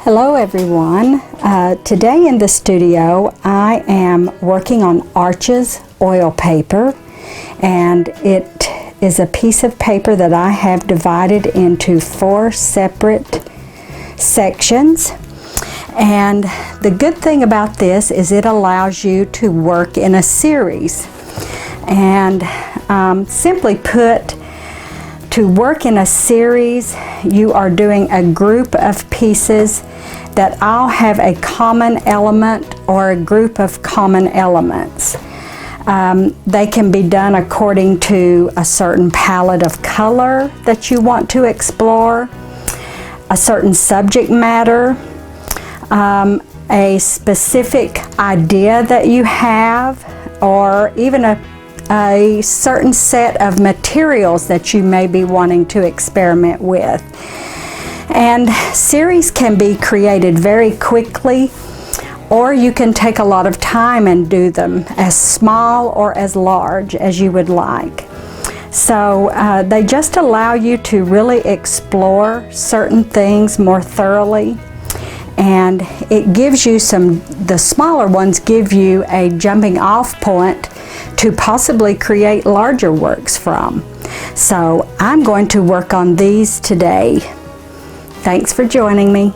Hello everyone. Today in the studio I am working on Arches oil paper, and it is a piece of paper that I have divided into 4 separate sections. And the good thing about this is it allows you to work in a series. And simply put, to work in a series, you are doing a group of pieces that all have a common element or a group of common elements. They can be done according to a certain palette of color that you want to explore, a certain subject matter, a specific idea that you have, or even a certain set of materials that you may be wanting to experiment with. And series can be created very quickly, or you can take a lot of time and do them as small or as large as you would like. So they just allow you to really explore certain things more thoroughly, and it gives you the smaller ones give you a jumping off point to possibly create larger works from. So I'm going to work on these today. Thanks for joining me.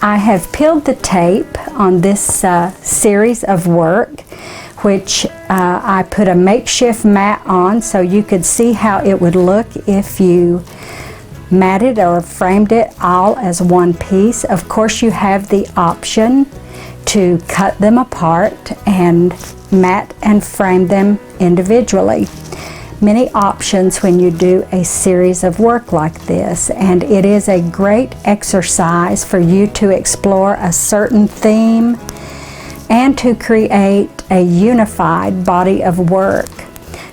I have peeled the tape on this series of work, which I put a makeshift mat on so you could see how it would look if you matted or framed it all as one piece. Of course, you have the option to cut them apart and mat and frame them individually. Many options when you do a series of work like this, and it is a great exercise for you to explore a certain theme and to create a unified body of work.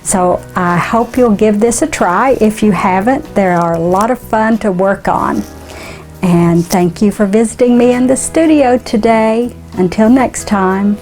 So I hope you'll give this a try. If you haven't, they are a lot of fun to work on. And thank you for visiting me in the studio today. Until next time.